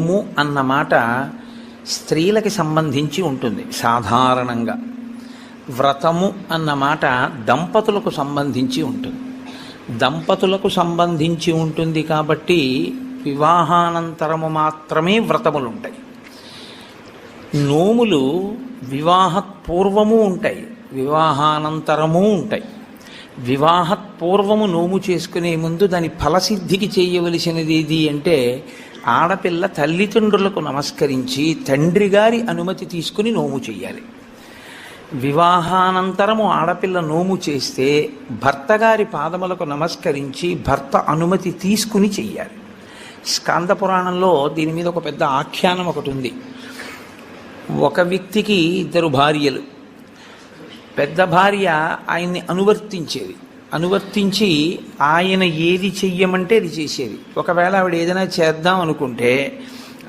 నోము అన్న మాట స్త్రీలకి సంబంధించి ఉంటుంది సాధారణంగా. వ్రతము అన్న మాట దంపతులకు సంబంధించి ఉంటుంది. దంపతులకు సంబంధించి ఉంటుంది కాబట్టి వివాహానంతరము మాత్రమే వ్రతములు ఉంటాయి. నోములు వివాహపూర్వము ఉంటాయి, వివాహానంతరము ఉంటాయి. వివాహపూర్వము నోము చేసుకునే ముందు దాని ఫలసిద్ధికి చేయవలసినది ఏది అంటే ఆడపిల్ల తల్లిదండ్రులకు నమస్కరించి తండ్రి గారి అనుమతి తీసుకుని నోము చేయాలి. వివాహానంతరము ఆడపిల్ల నోము చేస్తే భర్త గారి పాదములకు నమస్కరించి భర్త అనుమతి తీసుకుని చెయ్యాలి. స్కాంద పురాణంలో దీని మీద ఒక పెద్ద ఆఖ్యానం ఒకటి ఉంది. ఒక వ్యక్తికి 2 భార్యలు. పెద్ద భార్య ఆయన్ని అనువర్తించి ఆయన ఏది చెయ్యమంటే అది చేసేది. ఒకవేళ ఆవిడ ఏదైనా చేద్దాం అనుకుంటే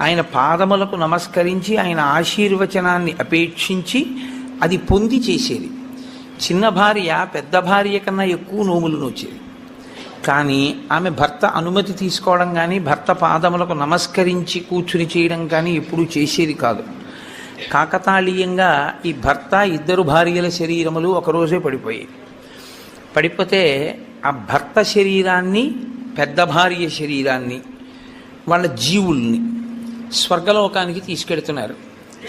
ఆయన పాదములకు నమస్కరించి ఆయన ఆశీర్వచనాన్ని అపేక్షించి అది పొంది చేసేది. చిన్న భార్య పెద్ద భార్య కన్నా ఎక్కువ నోములు నోచేది. కానీ ఆమె భర్త అనుమతి తీసుకోవడం కానీ భర్త పాదములకు నమస్కరించి కూర్చుని చేయడం కానీ ఎప్పుడూ చేసేది కాదు. కాకతాళీయంగా ఈ భర్త 2 భార్యల శరీరములు ఒకరోజే పడిపోతే ఆ భర్త శరీరాన్ని పెద్ద భార్య శరీరాన్ని వాళ్ళ జీవుల్ని స్వర్గలోకానికి తీసుకెడుతున్నారు.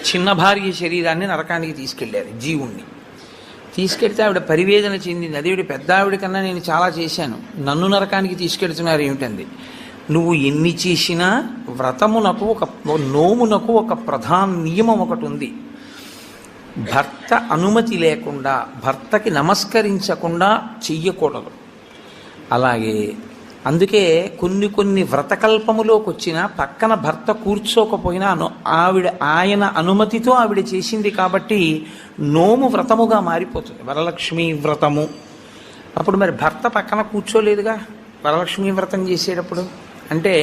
చిన్న భార్య శరీరాన్ని నరకానికి తీసుకెళ్ళారు. జీవుణ్ణి తీసుకెళ్తే ఆవిడ పరివేదన చెందింది. అదేవిడ పెద్ద ఆవిడ కన్నా నేను చాలా చేశాను, నన్ను నరకానికి తీసుకెడుతున్నారు ఏమిటంది. నువ్వు ఎన్ని చేసినా వ్రతమునకు నోమునకు ఒక ప్రధాన నియమం ఒకటి ఉంది. భర్త అనుమతి లేకుండా భర్తకి నమస్కరించకుండా చెయ్యకూడదు. అలాగే అందుకే కొన్ని వ్రతకల్పములోకి వచ్చినా పక్కన భర్త కూర్చోకపోయినా ఆయన అనుమతితో ఆవిడ చేసింది కాబట్టి నోము వ్రతముగా మారిపోతుంది. వరలక్ష్మి వ్రతము అప్పుడు మరి భర్త పక్కన కూర్చోలేదుగా వరలక్ష్మి వ్రతం చేసేటప్పుడు. అంటే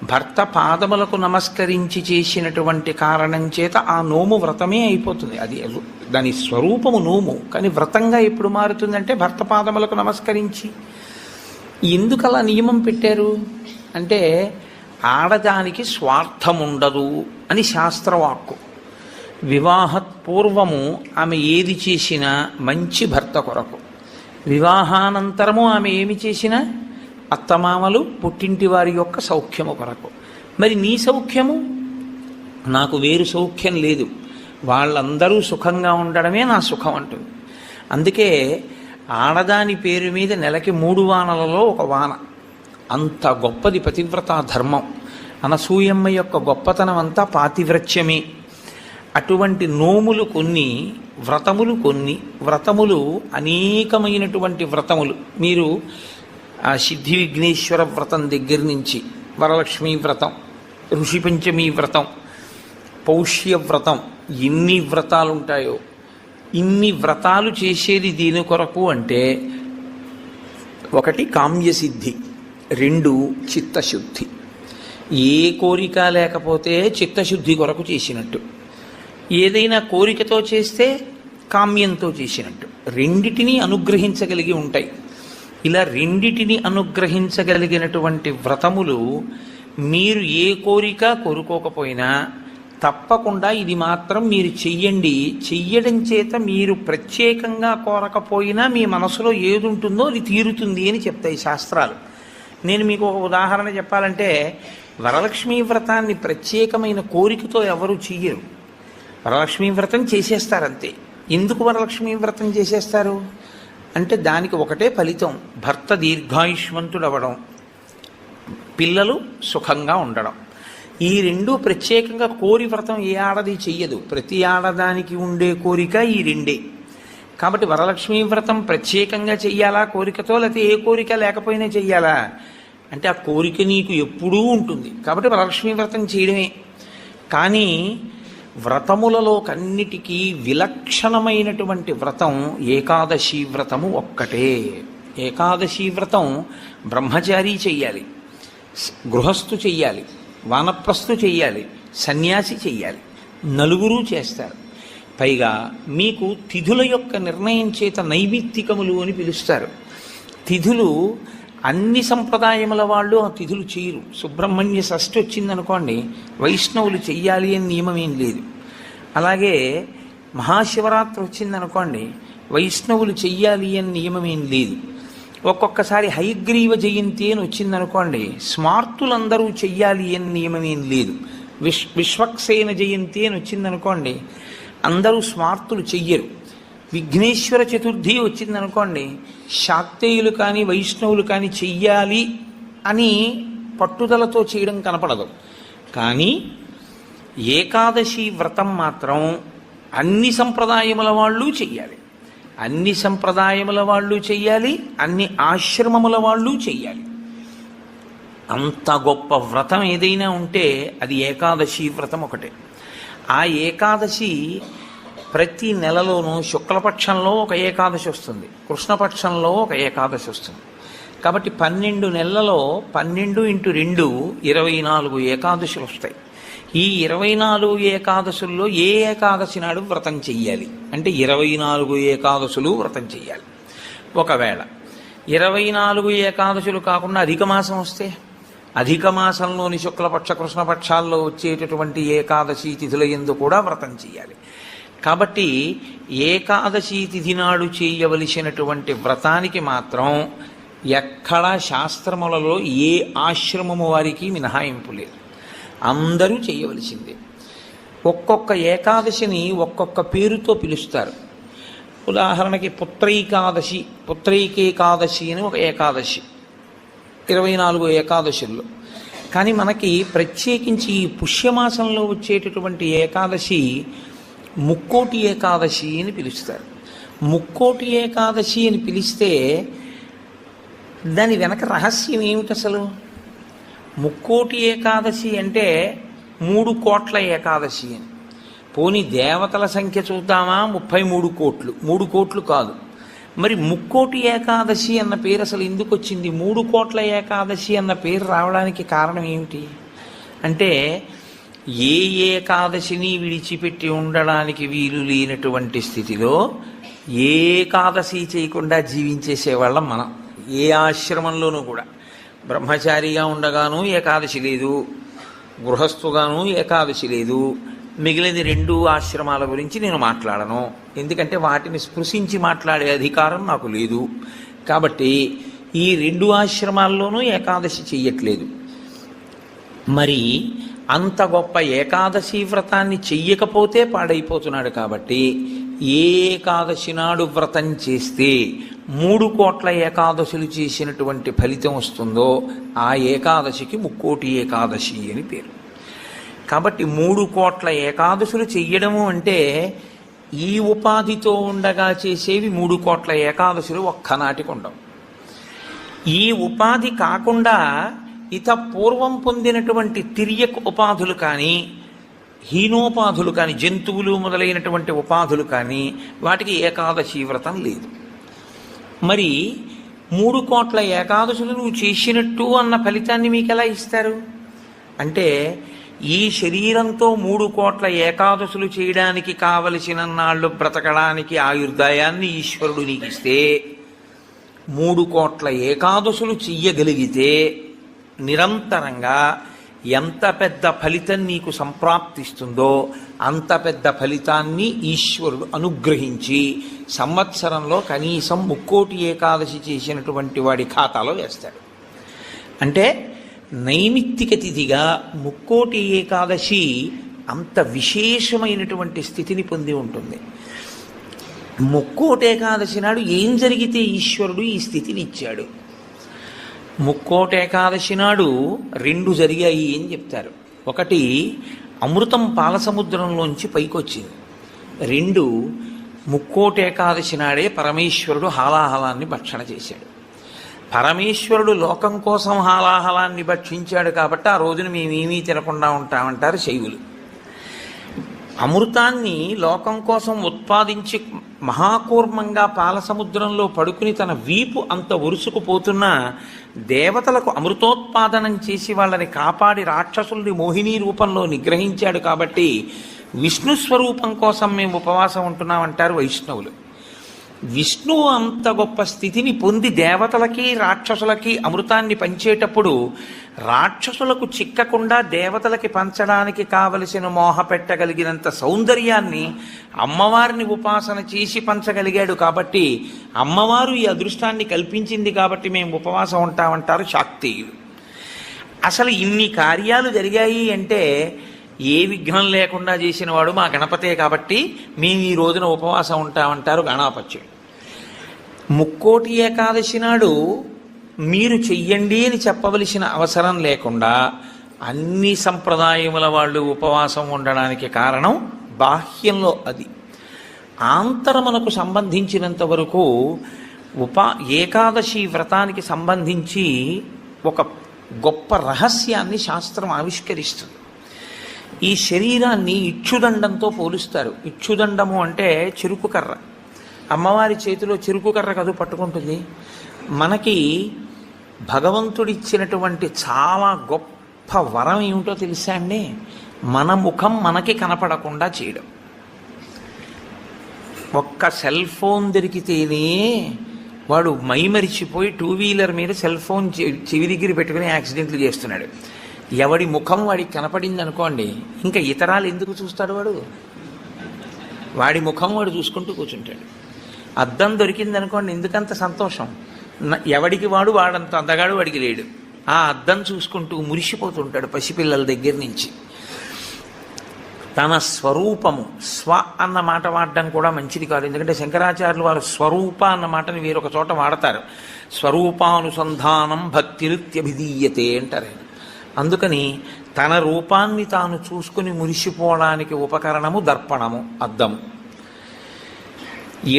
భర్త పాదములకు నమస్కరించి చేసినటువంటి కారణం చేత ఆ నోము వ్రతమే అయిపోతుంది. అది దాని స్వరూపము నోము, కానీ వ్రతంగా ఎప్పుడు మారుతుందంటే భర్త పాదములకు నమస్కరించి. ఎందుకు అలా నియమం పెట్టారు అంటే ఆడదానికి స్వార్థం ఉండదు అని శాస్త్రవాక్కు. వివాహపూర్వము ఆమె ఏది చేసినా మంచి భర్త కొరకు, వివాహానంతరము ఆమె ఏమి చేసినా అత్తమామలు పుట్టింటి వారి యొక్క సౌఖ్యము కొరకు. మరి నీ సౌఖ్యము? నాకు వేరు సౌఖ్యం లేదు, వాళ్ళందరూ సుఖంగా ఉండడమే నా సుఖం అంటుంది. అందుకే ఆడదాని పేరు మీద నెలకి 3 వానలలో 1 వాన. అంత గొప్పది పతివ్రతా ధర్మం. అనసూయమ్మ యొక్క గొప్పతనం అంతా పాతివ్రత్యమే. అటువంటి నోములు కొన్ని, వ్రతములు అనేకమైనటువంటి వ్రతములు. మీరు ఆ సిద్ధి విఘ్నేశ్వర వ్రతం దగ్గర నుంచి వరలక్ష్మీ వ్రతం, ఋషి పంచమీ వ్రతం, పౌష్య వ్రతం, ఎన్ని వ్రతాలు ఉంటాయో. ఇన్ని వ్రతాలు చేసేది దీని కొరకు అంటే 1 కామ్యసిద్ధి, 2 చిత్తశుద్ధి. ఏ కోరిక లేకపోతే చిత్తశుద్ధి కొరకు చేసినట్టు, ఏదైనా కోరికతో చేస్తే కామ్యంతో చేసినట్టు. రెండిటినీ అనుగ్రహించగలిగి ఉంటాయి. ఇలా రెండిటిని అనుగ్రహించగలిగినటువంటి వ్రతములు మీరు ఏ కోరిక కోరుకోకపోయినా తప్పకుండా ఇది మాత్రం మీరు చెయ్యండి. చెయ్యడం చేత మీరు ప్రత్యేకంగా కోరకపోయినా మీ మనసులో ఏది ఉంటుందో అది తీరుతుంది అని చెప్తాయి శాస్త్రాలు. నేను మీకు ఒక ఉదాహరణ చెప్పాలంటే వరలక్ష్మీ వ్రతాన్ని ప్రత్యేకమైన కోరికతో ఎవరు చెయ్యరు. వరలక్ష్మీ వ్రతం చేసేస్తారంతే. ఎందుకు వరలక్ష్మీ వ్రతం చేసేస్తారు అంటే దానికి ఒకటే ఫలితం, భర్త దీర్ఘాయుష్మంతుడవడం, పిల్లలు సుఖంగా ఉండడం. ఈ 2 ప్రత్యేకంగా కోరి వ్రతం ఏ ఆడది చెయ్యదు. ప్రతి ఆడదానికి ఉండే కోరిక ఈ 2. కాబట్టి వరలక్ష్మీ వ్రతం ప్రత్యేకంగా చెయ్యాలా కోరికతో, లేకపోతే ఏ కోరిక లేకపోయినా చెయ్యాలా అంటే ఆ కోరిక నీకు ఎప్పుడూ ఉంటుంది కాబట్టి వరలక్ష్మీ వ్రతం చేయడమే. కానీ వ్రతములలో కన్నిటికీ విలక్షణమైనటువంటి వ్రతం ఏకాదశి వ్రతము ఒక్కటే. ఏకాదశి వ్రతం బ్రహ్మచారి చెయ్యాలి, గృహస్థు చెయ్యాలి, వానప్రస్థు చెయ్యాలి, సన్యాసి చెయ్యాలి, నలుగురు చేస్తారు. పైగా మీకు తిథుల యొక్క నిర్ణయం చేత నైమిత్తికములు అని పిలుస్తారు. తిథులు అన్ని సంప్రదాయముల వాళ్ళు ఆ తిథులు చేయరు. సుబ్రహ్మణ్య షష్ఠి వచ్చిందనుకోండి, వైష్ణవులు చెయ్యాలి అని నియమం ఏం లేదు. అలాగే మహాశివరాత్రి వచ్చిందనుకోండి, వైష్ణవులు చెయ్యాలి అని నియమం ఏం లేదు. ఒక్కొక్కసారి హయగ్రీవ జయంతి అని వచ్చిందనుకోండి, స్మార్తులందరూ చెయ్యాలి అని నియమం ఏం లేదు. విశ్వక్సేన జయంతి అని వచ్చిందనుకోండి, అందరూ స్మార్తులు చెయ్యరు. విఘ్నేశ్వర చతుర్థి వచ్చిందనుకోండి, శాక్తేయులు కానీ వైష్ణవులు కానీ చెయ్యాలి అని పట్టుదలతో చేయడం కనపడదు. కానీ ఏకాదశి వ్రతం మాత్రం అన్ని సంప్రదాయముల వాళ్ళు చెయ్యాలి, అన్ని సంప్రదాయముల వాళ్ళు చెయ్యాలి, అన్ని ఆశ్రమముల వాళ్ళు చెయ్యాలి. అంత గొప్ప వ్రతం ఏదైనా ఉంటే అది ఏకాదశి వ్రతం ఒకటే. ఆ ఏకాదశి ప్రతి నెలలోనూ శుక్లపక్షంలో ఒక ఏకాదశి వస్తుంది, కృష్ణపక్షంలో ఒక ఏకాదశి వస్తుంది. కాబట్టి 12 నెలలలో 12 × 2 24 ఏకాదశులు వస్తాయి. ఈ 24 ఏకాదశుల్లో ఏ ఏకాదశి నాడు వ్రతం చెయ్యాలి అంటే 24 ఏకాదశులు వ్రతం చెయ్యాలి. ఒకవేళ 24 ఏకాదశులు కాకుండా అధిక మాసం వస్తే, అధిక మాసంలోని శుక్లపక్ష కృష్ణపక్షాల్లో వచ్చేటటువంటి ఏకాదశి తిథుల యందు కూడా వ్రతం చెయ్యాలి. కాబట్టి ఏకాదశి తిథి నాడు చేయవలసినటువంటి వ్రతానికి మాత్రం ఎక్కడా శాస్త్రములలో ఏ ఆశ్రమము వారికి మినహాయింపు లేదు, అందరూ చేయవలసిందే. ఒక్కొక్క ఏకాదశిని ఒక్కొక్క పేరుతో పిలుస్తారు. ఉదాహరణకి పుత్రైకేకాదశి అని ఒక ఏకాదశి 24 ఏకాదశుల్లో. కానీ మనకి ప్రత్యేకించి ఈ పుష్యమాసంలో వచ్చేటటువంటి ఏకాదశి ముక్కోటి ఏకాదశి అని పిలుస్తారు. ముక్కోటి ఏకాదశి అని పిలిస్తే దాని వెనక రహస్యం ఏమిటి అసలు? ముక్కోటి ఏకాదశి అంటే 3 కోట్ల ఏకాదశి అని. పోనీ దేవతల సంఖ్య చూద్దామా, 33 కోట్లు, 3 కోట్లు కాదు. మరి ముక్కోటి ఏకాదశి అన్న పేరు అసలు ఎందుకు వచ్చింది? 3 కోట్ల ఏకాదశి అన్న పేరు రావడానికి కారణం ఏమిటి అంటే, ఏ ఏకాదశిని విడిచిపెట్టి ఉండడానికి వీలు లేనటువంటి స్థితిలో ఏకాదశి చేయకుండా జీవించేసేవాళ్ళం మనం. ఏ ఆశ్రమంలోనూ కూడా బ్రహ్మచారిగా ఉండగానూ ఏకాదశి లేదు, గృహస్థుగాను ఏకాదశి లేదు. మిగిలిన 2 ఆశ్రమాల గురించి నేను మాట్లాడను, ఎందుకంటే వాటిని స్పృశించి మాట్లాడే అధికారం నాకు లేదు. కాబట్టి ఈ 2 ఆశ్రమాల్లోనూ ఏకాదశి చెయ్యట్లేదు. మరి అంత గొప్ప ఏకాదశి వ్రతాన్ని చెయ్యకపోతే పాడైపోతున్నాడు. కాబట్టి ఏ ఏకాదశి నాడు వ్రతం చేస్తే 3 కోట్ల ఏకాదశులు చేసినటువంటి ఫలితం వస్తుందో ఆ ఏకాదశికి ముక్కోటి ఏకాదశి అని పేరు. కాబట్టి 3 కోట్ల ఏకాదశులు చెయ్యడము అంటే ఈ ఉపాధితో ఉండగా చేసేవి 3 కోట్ల ఏకాదశులు ఒక్కనాటికి ఉండవు. ఈ ఉపాధి కాకుండా ఇత పూర్వం పొందినటువంటి తిర్యక్ ఉపాధులు కానీ, హీనోపాధులు కానీ, జంతువులు మొదలైనటువంటి ఉపాధులు కానీ వాటికి ఏకాదశి వ్రతం లేదు. మరి 3 కోట్ల ఏకాదశులు నువ్వు చేసినట్టు అన్న ఫలితాన్ని మీకు ఎలా ఇస్తారు అంటే, ఈ శరీరంతో 3 కోట్ల ఏకాదశులు చేయడానికి కావలసిన నాళ్ళు బ్రతకడానికి ఆయుర్దాయాన్ని ఈశ్వరుడు నీకు ఇస్తే, 3 కోట్ల ఏకాదశులు చెయ్యగలిగితే నిరంతరంగా ఎంత పెద్ద ఫలితం నీకు సంప్రాప్తిస్తుందో అంత పెద్ద ఫలితాన్ని ఈశ్వరుడు అనుగ్రహించి సంవత్సరంలో కనీసం ముక్కోటి ఏకాదశి చేసినటువంటి వాడి ఖాతాలో వేస్తాడు. అంటే నైమిత్తిక తిథిగా ముక్కోటి ఏకాదశి అంత విశేషమైనటువంటి స్థితిని పొంది ఉంటుంది. ముక్కోటి ఏకాదశి నాడు ఏం జరిగితే ఈశ్వరుడు ఈ స్థితిని ఇచ్చాడు? ముక్కోటి ఏకాదశి నాడు 2 జరిగాయి అని చెప్తారు. ఒకటి, అమృతం పాలసముద్రంలోంచి పైకొచ్చింది. 2, ముక్కోటి ఏకాదశి నాడే పరమేశ్వరుడు హాలాహలాన్ని భక్షణ చేశాడు. పరమేశ్వరుడు లోకం కోసం హాలాహలాన్ని భక్షించాడు కాబట్టి ఆ రోజున మేమేమీ తినకుండా ఉంటామంటారు శైవులు. అమృతాన్ని లోకం కోసం ఉత్పాదించి మహాకూర్మంగా పాలసముద్రంలో పడుకుని తన వీపు అంత ఒరుసుకుపోతున్నా దేవతలకు అమృతోత్పాదనం చేసి వాళ్ళని కాపాడి రాక్షసుల్ని మోహిని రూపంలో నిగ్రహించాడు. కాబట్టి విష్ణు స్వరూపం కోసం మేము ఉపవాసం ఉంటున్నామంటారు వైష్ణవులు. విష్ణువు అంత గొప్ప స్థితిని పొంది దేవతలకి రాక్షసులకి అమృతాన్ని పంచేటప్పుడు రాక్షసులకు చిక్కకుండా దేవతలకి పంచడానికి కావలసిన మోహ పెట్టగలిగినంత సౌందర్యాన్ని అమ్మవారిని ఉపాసన చేసి పంచగలిగాడు కాబట్టి అమ్మవారు ఈ అదృష్టాన్ని కల్పించింది కాబట్టి మేము ఉపవాసం ఉంటామంటారు శాక్తేయులు. అసలు ఇన్ని కార్యాలు జరిగాయి అంటే ఏ విఘ్నం లేకుండా చేసిన వాడు మా గణపతే కాబట్టి మేము ఈ రోజున ఉపవాసం ఉంటామంటారు గణాపత్యుడు. ముక్కోటి ఏకాదశి నాడు మీరు చెయ్యండి అని చెప్పవలసిన అవసరం లేకుండా అన్ని సంప్రదాయముల వాళ్ళు ఉపవాసం ఉండడానికి కారణం బాహ్యంలో అది. ఆంతరమునకు సంబంధించినంత వరకు ఏకాదశి వ్రతానికి సంబంధించి ఒక గొప్ప రహస్యాన్ని శాస్త్రం ఆవిష్కరిస్తుంది. ఈ శరీరాన్ని ఇచ్చుదండంతో పోలుస్తారు. ఇచ్చుదండము అంటే చెరుకు కర్ర. అమ్మవారి చేతిలో చెరుకు కర్ర కదు పట్టుకుంటుంది. మనకి భగవంతుడిచ్చినటువంటి చాలా గొప్ప వరం ఏమిటో తెలుసా అండి? మన ముఖం మనకి కనపడకుండా చేయడం. ఒక్క సెల్ ఫోన్ దొరికితేనే వాడు మైమరిచిపోయి 2 వీలర్ మీద సెల్ ఫోన్ చెవి దగ్గర పెట్టుకుని యాక్సిడెంట్లు చేస్తున్నాడు. ఎవడి ముఖం వాడికి కనపడింది అనుకోండి, ఇంకా ఇతరాలు ఎందుకు చూస్తాడు? వాడి ముఖం వాడు చూసుకుంటూ కూర్చుంటాడు. అద్దం దొరికింది అనుకోండి, ఎందుకంత సంతోషం? ఎవడికి వాడంత అందగాడు వాడికి లేడు. ఆ అద్దం చూసుకుంటూ మురిసిపోతుంటాడు పసిపిల్లల దగ్గర నుంచి. తన స్వరూపము, స్వ అన్న మాట వాడడం కూడా మంచిది కాదు. ఎందుకంటే శంకరాచార్యులు వారు స్వరూప అన్న మాటని వేరొక చోట వాడతారు. స్వరూపానుసంధానం భక్తిరుత్యభిధీయతే అంటారు. అందుకని తన రూపాన్ని తాను చూసుకుని మురిసిపోవడానికి ఉపకరణము దర్పణము, అద్దము.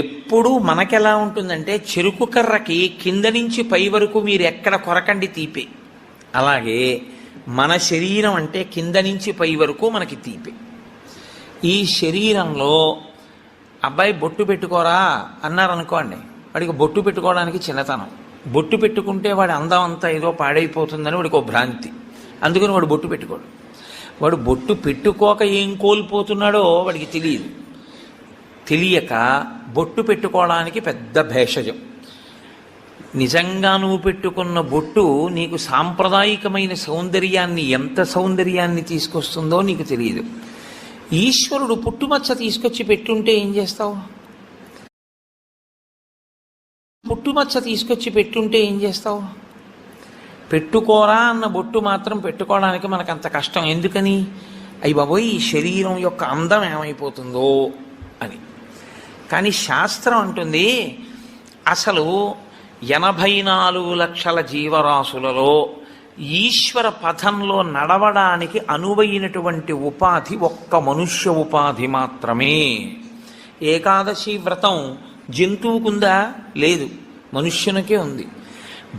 ఎప్పుడూ మనకెలా ఉంటుందంటే చెరుకు కర్రకి కింద నుంచి పై వరకు మీరు ఎక్కడ కొరకండి తీపే, అలాగే మన శరీరం అంటే కింద నుంచి పై వరకు మనకి తీపే. ఈ శరీరంలో అబ్బాయి బొట్టు పెట్టుకోరా అన్నారనుకోండి, వాడికి బొట్టు పెట్టుకోవడానికి చిన్నతనం. బొట్టు పెట్టుకుంటే వాడి అందం అంతా ఏదో పాడైపోతుందని వాడికి ఒక భ్రాంతి. అందుకని వాడు బొట్టు పెట్టుకోడు. వాడు బొట్టు పెట్టుకోక ఏం కోల్పోతున్నాడో వాడికి తెలియదు. తెలియక బొట్టు పెట్టుకోవడానికి పెద్ద భేషజం. నిజంగా నువ్వు పెట్టుకున్న బొట్టు నీకు సాంప్రదాయికమైన సౌందర్యాన్ని, ఎంత సౌందర్యాన్ని తీసుకొస్తుందో నీకు తెలియదు. ఈశ్వరుడు పుట్టుమచ్చ తీసుకొచ్చి పెట్టుంటే ఏం చేస్తావు? పుట్టుమచ్చ తీసుకొచ్చి పెట్టుంటే ఏం చేస్తావు? పెట్టుకోరా అన్న బొట్టు మాత్రం పెట్టుకోవడానికి మనకు అంత కష్టం ఎందుకని? అయ్యి బాబోయ్, ఈ శరీరం యొక్క అందం ఏమైపోతుందో అని. కానీ శాస్త్రం అంటుంది, అసలు 84 లక్షల జీవరాశులలో ఈశ్వర పథంలో నడవడానికి అనువైనటువంటి ఉపాధి ఒక్క మనుష్య ఉపాధి మాత్రమే. ఏకాదశి వ్రతం జంతువుకుందా? లేదు, మనుష్యునికే ఉంది.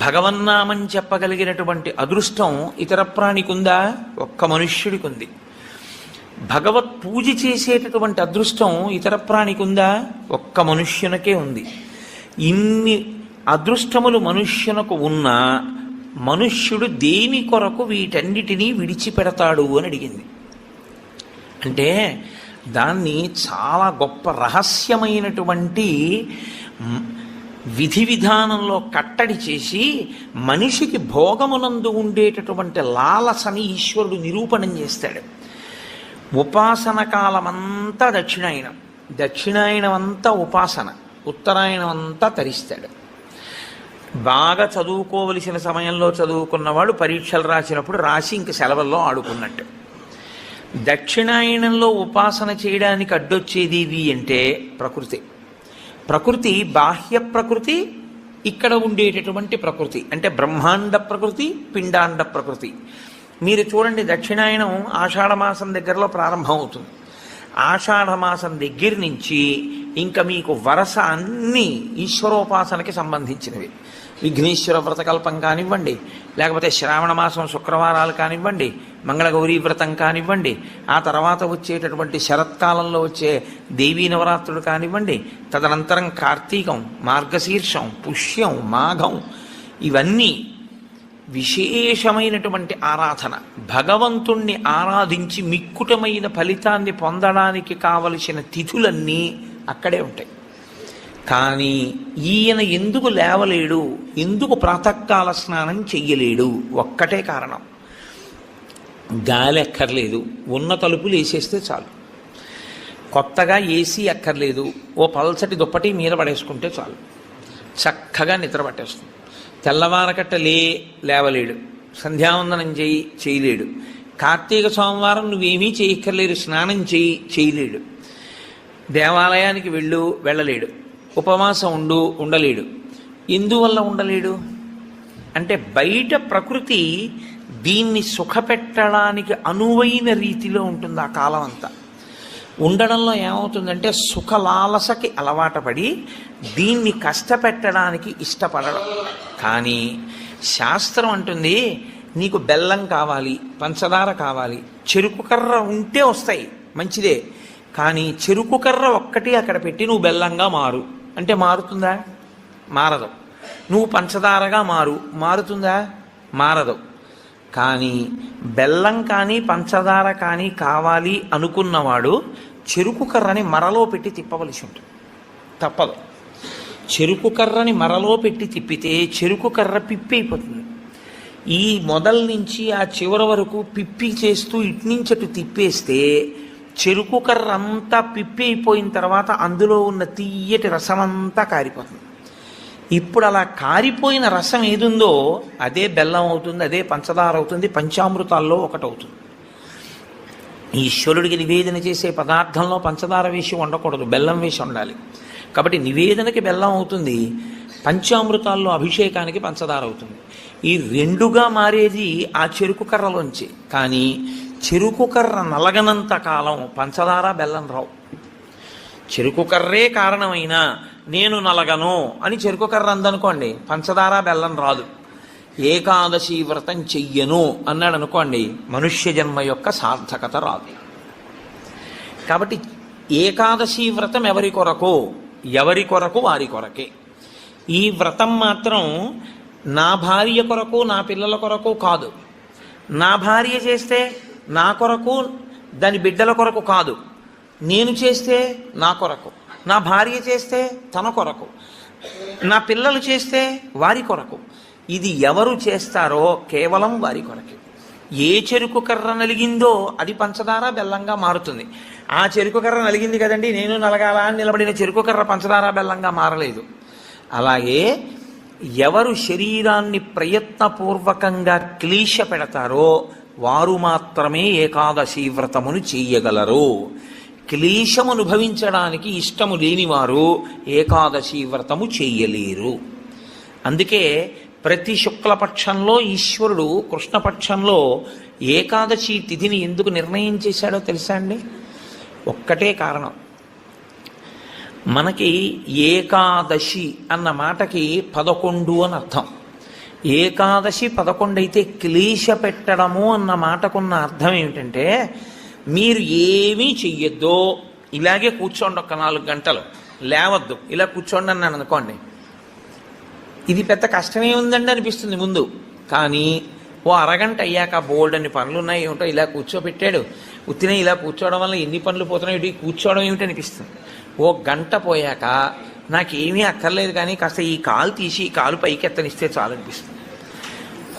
భగవన్నామని చెప్పగలిగినటువంటి అదృష్టం ఇతర ప్రాణికుందా? ఒక్క మనుష్యుడికి ఉంది. భగవత్ పూజ చేసేటటువంటి అదృష్టం ఇతర ప్రాణికుందా? ఒక్క మనుష్యునికే ఉంది. ఇన్ని అదృష్టములు మనుష్యునకు ఉన్నా మనుష్యుడు దేని కొరకు వీటన్నిటినీ విడిచిపెడతాడు అని అడిగింది. అంటే దాన్ని చాలా గొప్ప రహస్యమైనటువంటి విధి విధానంలో కట్టడి చేసి మనిషికి భోగమునందు ఉండేటటువంటి లాలసని ఈశ్వరుడు నిరూపణం చేస్తాడు. ఉపాసన కాలమంతా దక్షిణాయనం, దక్షిణాయనం అంతా ఉపాసన, ఉత్తరాయణం అంతా తరిస్తాడు. బాగా చదువుకోవలసిన సమయంలో చదువుకున్నవాడు పరీక్షలు రాసినప్పుడు రాసి ఇంక సెలవుల్లో ఆడుకున్నట్టు. దక్షిణాయనంలో ఉపాసన చేయడానికి అడ్డొచ్చేది అంటే ప్రకృతి. ప్రకృతి బాహ్య ప్రకృతి, ఇక్కడ ఉండేటటువంటి ప్రకృతి అంటే బ్రహ్మాండ ప్రకృతి, పిండాండ ప్రకృతి. మీరు చూడండి, దక్షిణాయనం ఆషాఢమాసం దగ్గరలో ప్రారంభం అవుతుంది. ఆషాఢమాసం దగ్గర నుంచి ఇంకా మీకు వరస అన్నీ ఈశ్వరోపాసనకి సంబంధించినవి. విఘ్నేశ్వర వ్రతకల్పం కానివ్వండి, లేకపోతే శ్రావణ మాసం శుక్రవారాలు కానివ్వండి, మంగళగౌరీ వ్రతం కానివ్వండి, ఆ తర్వాత వచ్చేటటువంటి శరత్కాలంలో వచ్చే దేవీ నవరాత్రులు కానివ్వండి, తదనంతరం కార్తీకం, మార్గశీర్షం, పుష్యం, మాఘం, ఇవన్నీ విశేషమైనటువంటి ఆరాధన. భగవంతుణ్ణి ఆరాధించి మిక్కుటమైన ఫలితాన్ని పొందడానికి కావలసిన తిథులన్నీ అక్కడే ఉంటాయి. కానీ ఈయన ఎందుకు లేవలేడు, ఎందుకు ప్రాతకాల స్నానం చెయ్యలేడు? ఒక్కటే కారణం, గాలి అక్కర్లేదు, ఉన్న తలుపులు వేసేస్తే చాలు. కొత్తగా ఏసీ అక్కర్లేదు, ఓ పల్చటి దుప్పటి మీద పడేసుకుంటే చాలు, చక్కగా నిద్ర పట్టేస్తుంది. తెల్లవారకట్ట లేవలేడు, సంధ్యావందనం చేయలేడు, కార్తీక సోమవారం నువ్వేమీ చేయక్కర్లేదు, స్నానం చేయలేడు, దేవాలయానికి వెళ్ళలేడు, ఉపవాసం ఉండలేడు. ఎందువల్ల ఉండలేడు అంటే బయట ప్రకృతి దీన్ని సుఖపెట్టడానికి అనువైన రీతిలో ఉంటుంది ఆ కాలం అంతా. ఉండడంలో ఏమవుతుందంటే సుఖలాలసకి అలవాటు పడి దీన్ని కష్టపెట్టడానికి ఇష్టపడడం. కానీ శాస్త్రం అంటుంది నీకు బెల్లం కావాలి, పంచదార కావాలి, చెరుకు కర్ర ఉంటే వస్తాయి, మంచిదే. కానీ చెరుకు కర్ర ఒక్కటి అక్కడ పెట్టి నువ్వు బెల్లంగా మారు అంటే మారుతుందా? మారదు. నువ్వు పంచదారగా మారుతుందా? మారదు. కానీ బెల్లం కానీ పంచదార కానీ కావాలి అనుకున్నవాడు చెరుకు కర్రని మరలో పెట్టి తిప్పవలసి ఉంటుంది, తప్పదు. చెరుకు కర్రని మరలో పెట్టి తిప్పితే చెరుకు కర్ర పిప్పి అయిపోతుంది. ఈ మొదల నుంచి ఆ చివరి వరకు పిప్పి చేస్తూ ఇట్నుంచి అటు తిప్పేస్తే చెరుకు కర్ర అంతా పిప్పి అయిపోయిన తర్వాత అందులో ఉన్న తీయటి రసమంతా కారిపోతుంది. ఇప్పుడు అలా కారిపోయిన రసం ఏదుందో అదే బెల్లం అవుతుంది, అదే పంచదార అవుతుంది, పంచామృతాల్లో ఒకటవుతుంది. ఈశ్వరుడికి నివేదన చేసే పదార్థంలో పంచదార వేసి ఉండకూడదు, బెల్లం వేసి ఉండాలి. కాబట్టి నివేదనకి బెల్లం అవుతుంది, పంచామృతాల్లో అభిషేకానికి పంచదార అవుతుంది. ఈ రెండుగా మారేది ఆ చెరుకు కర్రలోంచి. కానీ చెరుకు కర్ర నలగనంత కాలం పంచదార బెల్లం రావు. చెరుకు కర్రే కారణమైనా నేను నలగను అని చెరుకు కర్ర అందనుకోండి, పంచదార బెల్లం రాదు. ఏకాదశి వ్రతం చెయ్యను అన్నాడు అనుకోండి, మనుష్య జన్మ యొక్క సార్థకత రాదు. కాబట్టి ఏకాదశి వ్రతం ఎవరి కొరకు వారి కొరకే. ఈ వ్రతం మాత్రం నా భార్య కొరకు నా పిల్లల కొరకు కాదు. నా భార్య చేస్తే నా కొరకు దాని బిడ్డల కొరకు కాదు, నేను చేస్తే నా కొరకు, నా భార్య చేస్తే తన కొరకు, నా పిల్లలు చేస్తే వారి కొరకు. ఇది ఎవరు చేస్తారో కేవలం వారి కొరకే. ఏ చెరుకు కర్ర నలిగిందో అది పంచదార బెల్లంగా మారుతుంది. ఆ చెరుకు కర్ర నలిగింది కదండి నేను నలగాల అని నిలబడిన చెరుకు కర్ర పంచదార బెల్లంగా మారలేదు. అలాగే ఎవరు శరీరాన్ని ప్రయత్నపూర్వకంగా క్లీశ పెడతారో వారు మాత్రమే ఏకాదశి వ్రతమును చెయ్యగలరు. క్లీశము అనుభవించడానికి ఇష్టము లేనివారు ఏకాదశి వ్రతము చెయ్యలేరు. అందుకే ప్రతి శుక్లపక్షంలో ఈశ్వరుడు కృష్ణపక్షంలో ఏకాదశి తిథిని ఎందుకు నిర్ణయం చేశాడో తెలుసా అండి? ఒక్కటే కారణం. మనకి ఏకాదశి అన్న మాటకి 11 అని అర్థం. ఏకాదశి 11 అయితే క్లీశ పెట్టడము అన్న మాటకున్న అర్థం ఏమిటంటే మీరు ఏమీ చెయ్యొద్దు, ఇలాగే కూర్చోండి, ఒక 4 గంటలు లేవద్దు, ఇలా కూర్చోండి అన్నాను అనుకోండి, ఇది పెద్ద కష్టమే ఉందండి అనిపిస్తుంది ముందు. కానీ ఓ అరగంట అయ్యాక బోల్డ్ అన్ని పనులు ఉన్నాయి, ఏమిటో ఇలా కూర్చోబెట్టాడు, ఉత్తినే ఇలా కూర్చోవడం వల్ల ఎన్ని పనులు పోతున్నాయి, ఇటు కూర్చోవడం ఏమిటి అనిపిస్తుంది. ఓ గంట పోయాక నాకేమీ అక్కర్లేదు కానీ కాస్త ఈ కాలు తీసి ఈ కాలు పైకి ఎత్తనిస్తే చాలు అనిపిస్తుంది.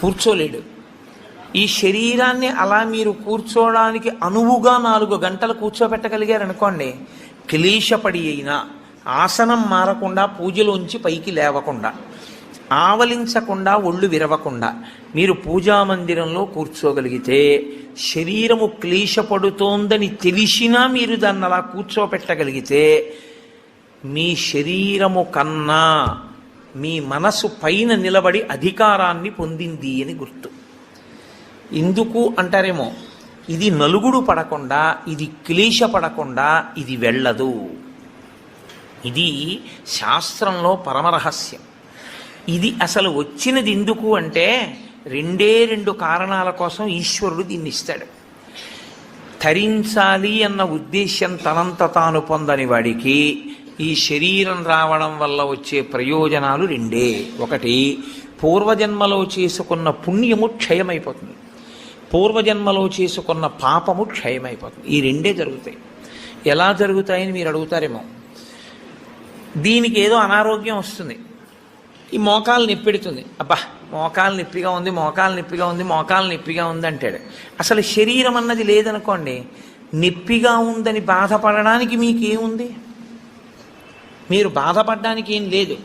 కూర్చోలేడు. ఈ శరీరాన్ని అలా మీరు కూర్చోవడానికి అనువుగా 4 గంటలు కూర్చోబెట్టగలిగారనుకోండి, క్లీశపడి అయినా ఆసనం మారకుండా, పూజలోంచి పైకి లేవకుండా, ఆవలించకుండా, ఒళ్ళు విరవకుండా మీరు పూజామందిరంలో కూర్చోగలిగితే శరీరము క్లీశపడుతోందని తెలిసినా మీరు దాన్ని అలా కూర్చోపెట్టగలిగితే మీ శరీరము కన్నా మీ మనసు పైన నిలబడి అధికారాన్ని పొందింది అని గుర్తు. ఎందుకు అంటారేమో, ఇది నలుగుడు పడకుండా, ఇది క్లీశ పడకుండా ఇది వెళ్ళదు. ఇది శాస్త్రంలో పరమరహస్యం. ఇది అసలు వచ్చినది ఎందుకు అంటే 2 కారణాల కోసం ఈశ్వరుడు దీన్ని ఇస్తాడు. తరించాలి అన్న ఉద్దేశ్యం తనంత తాను పొందని వాడికి ఈ శరీరం రావడం వల్ల వచ్చే ప్రయోజనాలు 2. ఒకటి, పూర్వజన్మలో చేసుకున్న పుణ్యము క్షయమైపోతుంది, పూర్వజన్మలో చేసుకున్న పాపము క్షయమైపోతుంది. ఈ 2 జరుగుతాయి. ఎలా జరుగుతాయని మీరు అడుగుతారేమో. దీనికి ఏదో అనారోగ్యం వస్తుంది, ఈ మోకాలు నొప్పెడుతుంది, అబ్బా మోకాలు నొప్పిగా ఉంది, మోకాలు నొప్పిగా ఉంది, మోకాలు నొప్పిగా ఉంది అంటాడు. అసలు శరీరం అన్నది లేదనుకోండి, నొప్పిగా ఉందని బాధపడడానికి మీకేముంది? మీరు బాధపడడానికి ఏం లేదు.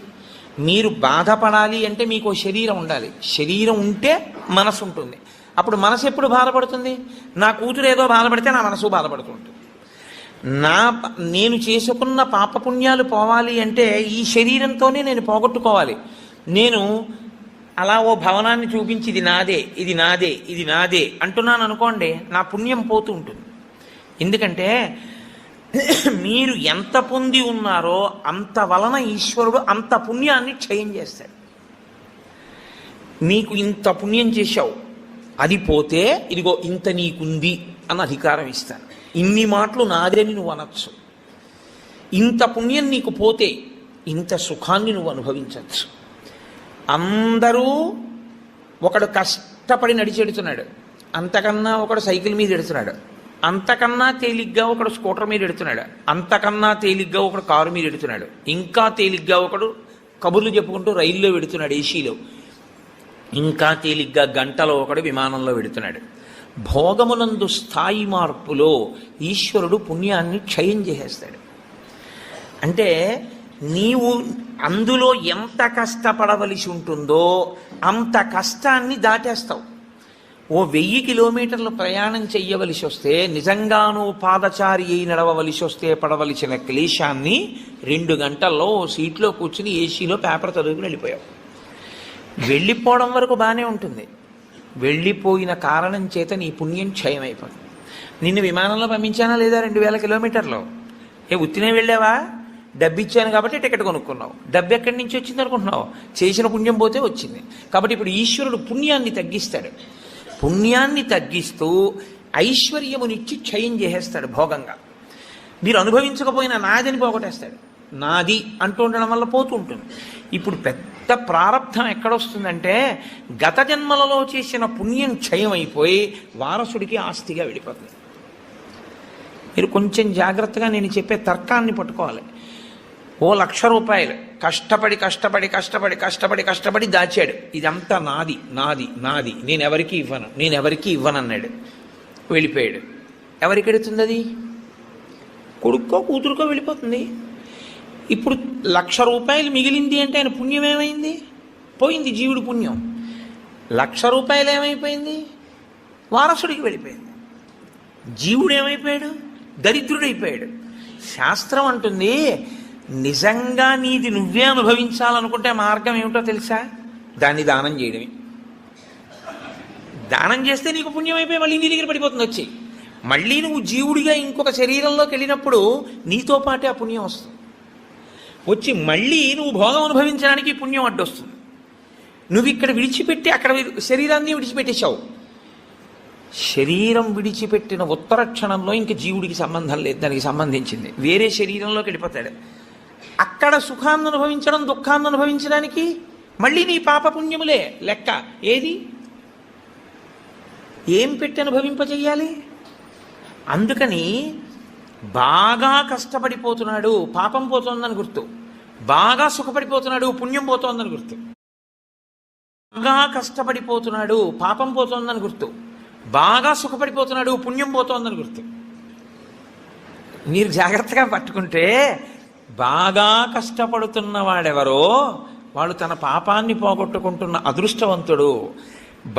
మీరు బాధపడాలి అంటే మీకు శరీరం ఉండాలి. శరీరం ఉంటే మనసు ఉంటుంది. అప్పుడు మనసు ఎప్పుడు బాధపడుతుంది? నా కూతురు ఏదో బాధపడితే నా మనసు బాధపడుతుంటుంది. నేను చేసుకున్న పాపపుణ్యాలు పోవాలి అంటే ఈ శరీరంతోనే నేను పోగొట్టుకోవాలి. నేను అలా ఓ భవనాన్ని చూపించి ఇది నాదే, ఇది నాదే, ఇది నాదే అంటున్నాను అనుకోండి, నా పుణ్యం పోతూ ఉంటుంది. ఎందుకంటే మీరు ఎంత పొంది ఉన్నారో అంత వలన ఈశ్వరుడు అంత పుణ్యాన్ని క్షయం చేస్తాడు. నీకు ఇంత పుణ్యం చేశావు, అది పోతే ఇదిగో ఇంత నీకుంది అన్న అధికారం ఇస్తాను. ఇన్ని మాటలు నాదేని నువ్వు అనొచ్చు. ఇంత పుణ్యం నీకు పోతే ఇంత సుఖాన్ని నువ్వు అనుభవించవచ్చు. అందరూ ఒకడు కష్టపడి నడిచెడుతున్నాడు, అంతకన్నా ఒకడు సైకిల్ మీద ఎడుతున్నాడు, అంతకన్నా తేలిగ్గా ఒకడు స్కూటర్ మీద ఎడుతున్నాడు, అంతకన్నా తేలిగ్గా ఒకడు కారు మీద ఎడుతున్నాడు, ఇంకా తేలిగ్గా ఒకడు కబుర్లు చెప్పుకుంటూ రైల్లో వెడుతున్నాడు ఏసీలో, ఇంకా తేలిగ్గా గంటలో ఒకడు విమానంలో వెడుతున్నాడు. భోగమునందు స్థాయి మార్పులో ఈశ్వరుడు పుణ్యాన్ని క్షయం చేసేస్తాడు. అంటే నీవు అందులో ఎంత కష్టపడవలసి ఉంటుందో అంత కష్టాన్ని దాటేస్తావు. ఓ 1000 కిలోమీటర్లు ప్రయాణం చెయ్యవలసి వస్తే, నిజంగానూ పాదచారి అయి నడవవలసి వస్తే పడవలసిన క్లేశాన్ని 2 గంటల్లో సీట్లో కూర్చుని ఏసీలో పేపర్ చదువుకుని వెళ్ళిపోయావు. వెళ్ళిపోవడం వరకు బాగానే ఉంటుంది. వెళ్ళిపోయిన కారణం చేత నీ పుణ్యం క్షయమైపోతుంది. నిన్ను విమానంలో పంపించానా లేదా 2000 కిలోమీటర్లు? ఉత్తినే వెళ్ళావా? డబ్బు ఇచ్చాను కాబట్టి టికెట్ కొనుక్కున్నావు. డబ్బు ఎక్కడి నుంచి వచ్చింది అనుకుంటున్నావు? చేసిన పుణ్యం పోతే వచ్చింది. కాబట్టి ఇప్పుడు ఈశ్వరుడు పుణ్యాన్ని తగ్గిస్తాడు. పుణ్యాన్ని తగ్గిస్తూ ఐశ్వర్యమునిచ్చి క్షయం చేసేస్తాడు భోగంగా. మీరు అనుభవించకపోయినా నాదని పోగొట్టేస్తాడు. నాది అంటూ ఉండడం వల్ల పోతూ ఉంటుంది. ఇప్పుడు పెద్ద ప్రారంధం ఎక్కడొస్తుందంటే, గత జన్మలలో చేసిన పుణ్యం క్షయమైపోయి వారసుడికి ఆస్తిగా వెళ్ళిపోతుంది. మీరు కొంచెం జాగ్రత్తగా నేను చెప్పే తర్కాన్ని పట్టుకోవాలి. ఓ 1,00,000 రూపాయలు కష్టపడి కష్టపడి కష్టపడి కష్టపడి కష్టపడి దాచాడు. ఇదంతా నాది నాది నాది, నేను ఎవరికి ఇవ్వను, నేను ఎవరికి ఇవ్వనన్నాడు. వెళ్ళిపోయాడు. ఎవరికి ఎడుతుంది అది? కొడుక్కో కూతురుకో వెళ్ళిపోతుంది. ఇప్పుడు 1,00,000 రూపాయలు మిగిలింది అంటే ఆయన పుణ్యం ఏమైంది? పోయింది. జీవుడి పుణ్యం. 1,00,000 రూపాయలు ఏమైపోయింది? వారసుడికి వెళ్ళిపోయింది. జీవుడు ఏమైపోయాడు? దరిద్రుడైపోయాడు. శాస్త్రం అంటుంది, నిజంగా నీది నువ్వే అనుభవించాలనుకుంటే మార్గం ఏమిటో తెలుసా? దాన్ని దానం చేయడమే. దానం చేస్తే నీకు పుణ్యం అయిపోయి మళ్ళీ నీ దగ్గర పడిపోతుంది వచ్చి. మళ్ళీ నువ్వు జీవుడిగా ఇంకొక శరీరంలోకి వెళ్ళినప్పుడు నీతో పాటే ఆ పుణ్యం వస్తుంది. వచ్చి మళ్ళీ నువ్వు భోగం అనుభవించడానికి పుణ్యం అడ్డొస్తుంది. నువ్వు ఇక్కడ విడిచిపెట్టి అక్కడ శరీరాన్ని విడిచిపెట్టేశావు. శరీరం విడిచిపెట్టిన ఉత్తర క్షణంలో ఇంక జీవుడికి సంబంధం లేదు, దానికి సంబంధించింది. వేరే శరీరంలోకి వెళ్ళిపోతాడు. అక్కడ సుఖాన్ని అనుభవించడం, దుఃఖాన్ని అనుభవించడానికి మళ్ళీ నీ పాపపుణ్యములే లెక్క. ఏది? ఏం పెట్టి అనుభవింపజేయాలి? అందుకని బాగా కష్టపడిపోతున్నాడు, పాపం పోతోందని గుర్తు. బాగా సుఖపడిపోతున్నాడు, పుణ్యం పోతోందని గుర్తు. బాగా కష్టపడిపోతున్నాడు, పాపం పోతోందని గుర్తు. బాగా సుఖపడిపోతున్నాడు, పుణ్యం పోతోందని గుర్తు. మీరు జాగ్రత్తగా పట్టుకుంటే, బాగా కష్టపడుతున్న వాడెవరో వాడు తన పాపాన్ని పోగొట్టుకుంటున్న అదృష్టవంతుడు.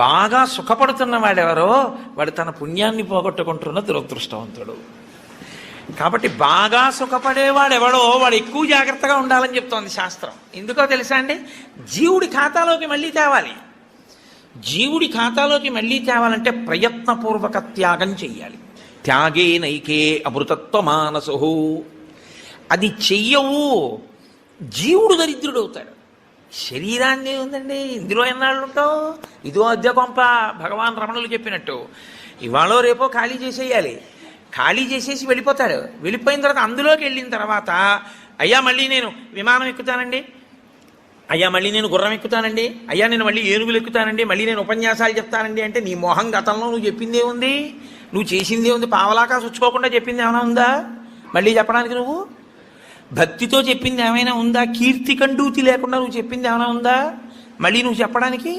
బాగా సుఖపడుతున్న వాడెవరో వాడు తన పుణ్యాన్ని పోగొట్టుకుంటున్న దురదృష్టవంతుడు. కాబట్టి బాగా సుఖపడేవాడెవడో వాడు ఎక్కువ జాగ్రత్తగా ఉండాలని చెప్తోంది శాస్త్రం. ఎందుకో తెలుసా అండి? జీవుడి ఖాతాలోకి మళ్ళీ తేవాలి. జీవుడి ఖాతాలోకి మళ్ళీ తేవాలంటే ప్రయత్నపూర్వక త్యాగం చెయ్యాలి. త్యాగే నైకే అమృతత్వ మానసు. అది చెయ్యవు, జీవుడు దరిద్రుడవుతాడు. శరీరాన్ని ఉందండి, ఇందులో ఎన్నాళ్ళు ఉంటావు? ఇదో అద్దె కొంప. భగవాన్ రమణులు చెప్పినట్టు ఇవాళో రేపో ఖాళీ చేసేయాలి. ఖాళీ చేసేసి వెళ్ళిపోతాడు. వెళ్ళిపోయిన తర్వాత అందులోకి వెళ్ళిన తర్వాత, అయ్యా మళ్ళీ నేను విమానం ఎక్కుతానండి, అయ్యా మళ్ళీ నేను గుర్రం ఎక్కుతానండి, అయ్యా నేను మళ్ళీ ఏనుగులు ఎక్కుతానండి, మళ్ళీ నేను ఉపన్యాసాలు చెప్తానండి అంటే నీ మొహం గతంలో నువ్వు చెప్పిందే ఉంది, నువ్వు చేసిందే ఉంది. పావలాకా చుచ్చుకోకుండా చెప్పింది ఏమైనా ఉందా మళ్ళీ చెప్పడానికి? నువ్వు భక్తితో చెప్పింది ఏమైనా ఉందా? కీర్తి కండూతి లేకుండా నువ్వు చెప్పింది ఏమైనా ఉందా మళ్ళీ నువ్వు చెప్పడానికి?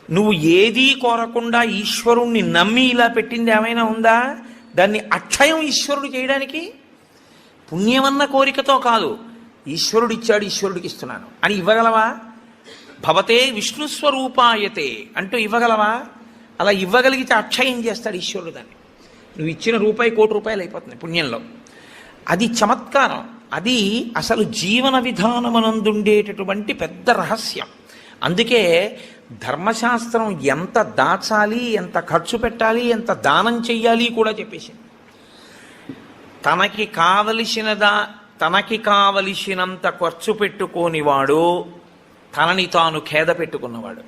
నువ్వు ఏదీ కోరకుండా ఈశ్వరుణ్ణి నమ్మి ఇలా పెట్టింది ఏమైనా ఉందా? దాన్ని అక్షయం ఈశ్వరుడు చేయడానికి. పుణ్యమన్న కోరికతో కాదు, ఈశ్వరుడు ఇచ్చాడు ఈశ్వరుడికి ఇస్తున్నాను అని ఇవ్వగలవా? భవతే విష్ణుస్వరూపాయతే అంటూ ఇవ్వగలవా? అలా ఇవ్వగలిగితే అక్షయం చేస్తాడు ఈశ్వరుడు దాన్ని. నువ్వు ఇచ్చిన రూపాయి ₹1,00,00,000 అయిపోతుంది పుణ్యంలో. అది చమత్కారం. అది అసలు జీవన విధానమనందుండేటటువంటి పెద్ద రహస్యం. అందుకే ధర్మశాస్త్రం ఎంత దాచాలి, ఎంత ఖర్చు పెట్టాలి, ఎంత దానం చెయ్యాలి కూడా చెప్పేసింది. తనకి కావలసినంత ఖర్చు పెట్టుకోనివాడు తనని తాను ఖేద పెట్టుకున్నవాడు.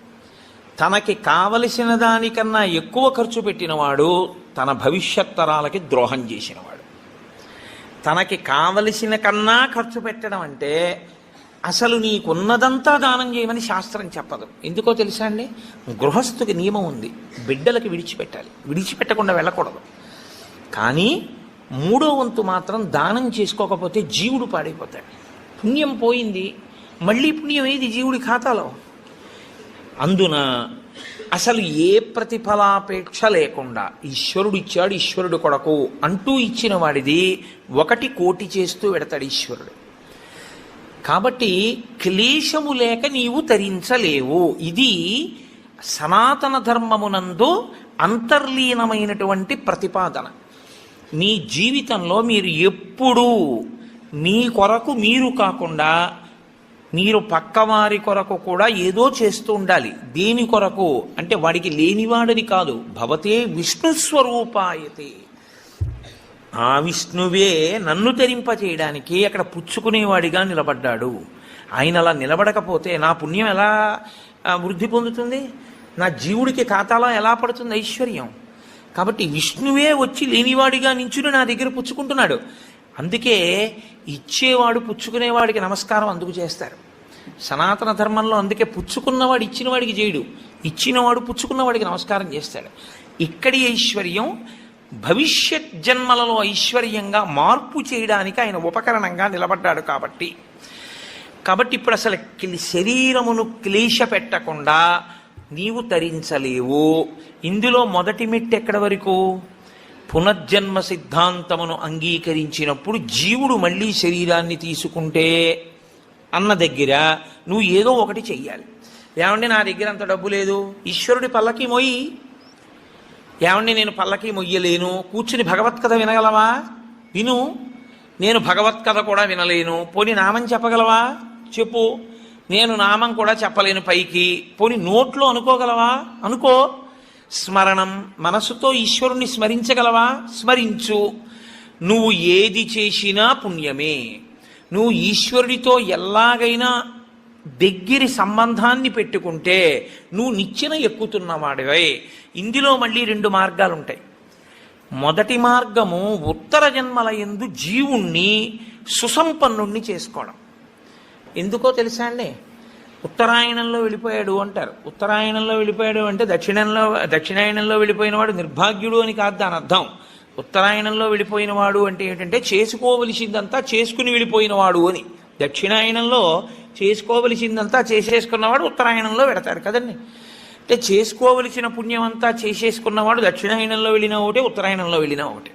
తనకి కావలసిన దానికన్నా ఎక్కువ ఖర్చు పెట్టినవాడు తన భవిష్యత్ తరాలకి ద్రోహం చేసినవాడు. తనకి కావలసిన కన్నా ఖర్చు పెట్టడం అంటే అసలు నీకున్నదంతా దానం చేయమని శాస్త్రం చెప్పదు. ఎందుకో తెలుసా అండి? గృహస్థుకి నియమం ఉంది, బిడ్డలకి విడిచిపెట్టాలి, విడిచిపెట్టకుండా వెళ్ళకూడదు. కానీ 3వ వంతు మాత్రం దానం చేసుకోకపోతే జీవుడు పాడైపోతాడు. పుణ్యం పోయింది, మళ్ళీ పుణ్యం ఏది జీవుడి ఖాతాలో? అందున అసలు ఏ ప్రతిఫలాపేక్ష లేకుండా ఈశ్వరుడు ఇచ్చాడు, ఈశ్వరుడు కొరకు అంటూ ఇచ్చిన వాడిది 1 కోటి చేస్తూ పెడతాడు ఈశ్వరుడు. కాబట్టి క్లేశము లేక నీవు తరించలేవు. ఇది సనాతన ధర్మమునందు అంతర్లీనమైనటువంటి ప్రతిపాదన. మీ జీవితంలో మీరు ఎప్పుడూ మీ కొరకు మీరు కాకుండా మీరు పక్కవారి కొరకు కూడా ఏదో చేస్తూ ఉండాలి. దేని కొరకు అంటే వాడికి లేనివాడని కాదు. భవతే విష్ణుస్వరూపాయతే. ఆ విష్ణువే నన్ను తరింపచేయడానికి అక్కడ పుచ్చుకునేవాడిగా నిలబడ్డాడు. ఆయన అలా నిలబడకపోతే నా పుణ్యం ఎలా వృద్ధి పొందుతుంది? నా జీవుడికి ఖాతాలో ఎలా పడుతుంది ఐశ్వర్యం? కాబట్టి విష్ణువే వచ్చి లేనివాడిగా నించుని నా దగ్గర పుచ్చుకుంటున్నాడు. అందుకే ఇచ్చేవాడు పుచ్చుకునేవాడికి నమస్కారం అందుకు చేస్తారు సనాతన ధర్మంలో. అందుకే పుచ్చుకున్నవాడు ఇచ్చినవాడికి చేయడు, ఇచ్చినవాడు పుచ్చుకున్నవాడికి నమస్కారం చేస్తాడు. ఇక్కడి ఐశ్వర్యం భవిష్యత్ జన్మలలో ఐశ్వర్యంగా మార్పు చేయడానికి ఆయన ఉపకరణంగా నిలబడ్డాడు. కాబట్టి ఇప్పుడు అసలు శరీరమును క్లేశ పెట్టకుండా నీవు తరించలేవు. ఇందులో మొదటి మెట్టు ఎక్కడి వరకు? పునర్జన్మ సిద్ధాంతమును అంగీకరించినప్పుడు జీవుడు మళ్ళీ శరీరాన్ని తీసుకుంటే అన్న దగ్గర నువ్వు ఏదో ఒకటి చెయ్యాలి. ఏమంటే నా దగ్గర అంత డబ్బు లేదు, ఈశ్వరుడి పల్లకి మొయ్యి. ఏమంటే నేను పల్లకి మొయ్యలేను, కూర్చుని భగవత్కథ వినగలవా? విను. నేను భగవత్కథ కూడా వినలేను, పోని నామం చెప్పగలవా? చెప్పు. నేను నామం కూడా చెప్పలేను పైకి, పోని నోట్లో అనుకోగలవా? అనుకో. స్మరణం, మనసుతో ఈశ్వరుణ్ణి స్మరించగలవా? స్మరించు. నువ్వు ఏది చేసినా పుణ్యమే. నువ్వు ఈశ్వరుడితో ఎలాగైనా దగ్గరి సంబంధాన్ని పెట్టుకుంటే నువ్వు నిచ్చెన ఎక్కుతున్నవాడివే. ఇందులో మళ్ళీ 2 మార్గాలు ఉంటాయి. మొదటి మార్గము ఉత్తర జన్మల యందు జీవుణ్ణి సుసంపన్నుణ్ణి చేసుకోవడం. ఎందుకో తెలుసా అండి? ఉత్తరాయణంలో వెళ్ళిపోయాడు అంటారు. ఉత్తరాయణంలో వెళ్ళిపోయాడు అంటే దక్షిణాయనంలో వెళ్ళిపోయినవాడు నిర్భాగ్యుడు అని కాదు దాని అర్థం. ఉత్తరాయణంలో వెళ్ళిపోయినవాడు అంటే ఏంటంటే చేసుకోవలసిందంతా చేసుకుని వెళ్ళిపోయినవాడు అని. దక్షిణాయనంలో చేసుకోవలసిందంతా చేసేసుకున్నవాడు ఉత్తరాయణంలో పెడతారు కదండి. అంటే చేసుకోవలసిన పుణ్యం అంతా చేసేసుకున్నవాడు దక్షిణాయనంలో వెళ్ళినా ఒకటే, ఉత్తరాయణంలో వెళ్ళినా ఒకటే.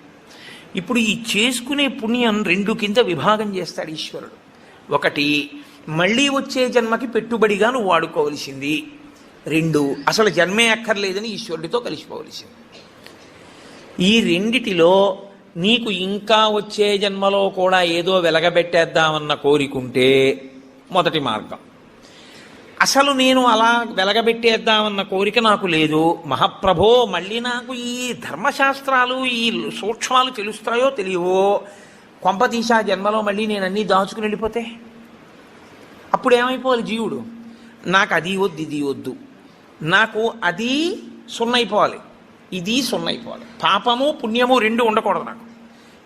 ఇప్పుడు ఈ చేసుకునే పుణ్యం 2 కింద విభాగం చేస్తాడు ఈశ్వరుడు. 1 మళ్ళీ వచ్చే జన్మకి పెట్టుబడిగా నువ్వు వాడుకోవలసింది. 2 అసలు జన్మే అక్కర్లేదని ఈశ్వరుడితో కలిసిపోవలసింది. ఈ రెండిటిలో నీకు ఇంకా వచ్చే జన్మలో కూడా ఏదో వెలగబెట్టేద్దామన్న కోరికుంటే మొదటి మార్గం. అసలు నేను అలా వెలగబెట్టేద్దామన్న కోరిక నాకు లేదు, మహాప్రభో మళ్ళీ నాకు ఈ ధర్మశాస్త్రాలు ఈ సూక్ష్మాలు తెలుస్తాయో తెలియవో, కొంపతీసా జన్మలో మళ్ళీ నేను అన్నీ దాచుకుని వెళ్ళిపోతే అప్పుడు ఏమైపోవాలి జీవుడు? నాకు అది వద్దు ఇది వద్దు, నాకు అది సున్నైపోవాలి ఇది సున్నైపోవాలి. పాపము పుణ్యము 2 ఉండకూడదు నాకు.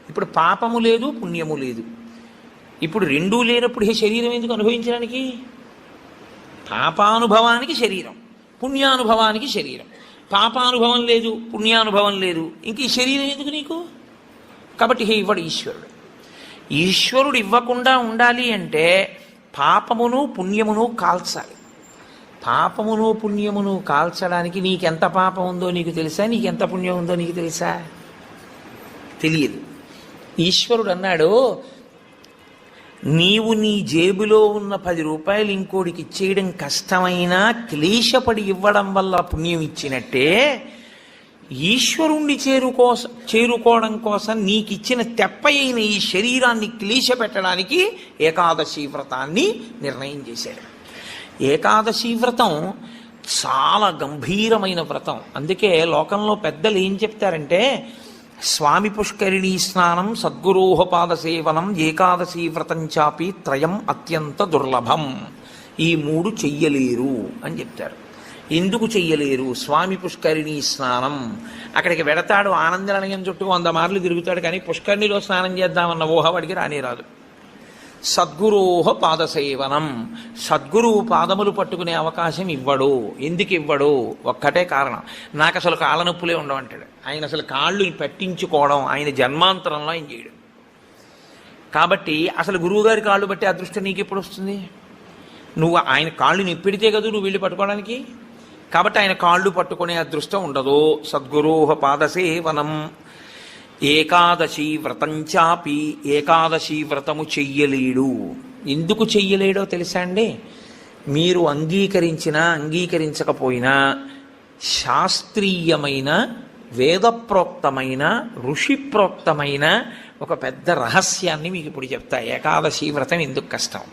ఇప్పుడు పాపము లేదు పుణ్యము లేదు. ఇప్పుడు 2 లేనప్పుడు ఈ శరీరం ఎందుకు అనుభవించడానికి? పాపానుభవానికి శరీరం, పుణ్యానుభవానికి శరీరం. పాపానుభవం లేదు పుణ్యానుభవం లేదు, ఇంక ఈ శరీరం ఎందుకు నీకు? కాబట్టి ఇవ్వడు ఈశ్వరుడు. ఈశ్వరుడు ఇవ్వకుండా ఉండాలి అంటే పాపమును పుణ్యమును కాల్చాలి. పాపమును పుణ్యమును కాల్చడానికి నీకెంత పాపం ఉందో నీకు తెలుసా, నీకెంత పుణ్యం ఉందో నీకు తెలుసా? తెలియదు. ఈశ్వరుడు అన్నాడు, నీవు నీ జేబులో ఉన్న 10 రూపాయలు ఇంకోటికి ఇచ్చేయడం కష్టమైనా క్లేశపడి ఇవ్వడం వల్ల పుణ్యం ఇచ్చినట్టే, ఈశ్వరుణ్ణి చేరుకోవడం కోసం నీకిచ్చిన తెప్పయైన ఈ శరీరాన్ని క్లేశ పెట్టడానికి ఏకాదశి వ్రతాన్ని నిర్ణయం చేశాడు. ఏకాదశి వ్రతం చాలా గంభీరమైన వ్రతం. అందుకే లోకంలో పెద్దలు ఏం చెప్తారంటే, స్వామి పుష్కరిణీ స్నానం, సద్గురోహ పాద సేవనం, ఏకాదశి వ్రతం చాపి త్రయం అత్యంత దుర్లభం. ఈ 3 చెయ్యలేరు అని చెప్తారు. ఎందుకు చెయ్యలేరు? స్వామి పుష్కరిణీ స్నానం, అక్కడికి వెడతాడు, ఆనందనిలయం చుట్టూ 100 మార్లు తిరుగుతాడు, కానీ పుష్కరిణిలో స్నానం చేద్దామన్న ఊహవాడికి రానే రాదు. సద్గురోహ పాదసేవనం, సద్గురువు పాదములు పట్టుకునే అవకాశం ఇవ్వడు. ఎందుకు ఇవ్వడు? ఒక్కటే కారణం, నాకు అసలు కాళ్ళ నొప్పులే ఉండవంటాడు. ఆయన అసలు కాళ్ళు పట్టించుకోవడం ఆయన జన్మాంతరంలో ఆయన చేయడు. కాబట్టి అసలు గురువుగారి కాళ్ళు బట్టి అదృష్టం నీకు ఎప్పుడు వస్తుంది? నువ్వు ఆయన కాళ్ళు నిప్పిడితే కదా నువ్వు వెళ్ళి పట్టుకోవడానికి. కాబట్టి ఆయన కాళ్ళు పట్టుకునే అదృష్టం ఉండదు. సద్గురోహ పాదసేవనం. ఏకాదశి వ్రతం చాపి, ఏకాదశి వ్రతము చెయ్యలేడు. ఎందుకు చెయ్యలేడో తెలుసా అండి? మీరు అంగీకరించినా అంగీకరించకపోయినా శాస్త్రీయమైన, వేదప్రోక్తమైన, ఋషిప్రోక్తమైన ఒక పెద్ద రహస్యాన్ని మీకు ఇప్పుడు చెప్తా. ఏకాదశి వ్రతం ఎందుకు కష్టం?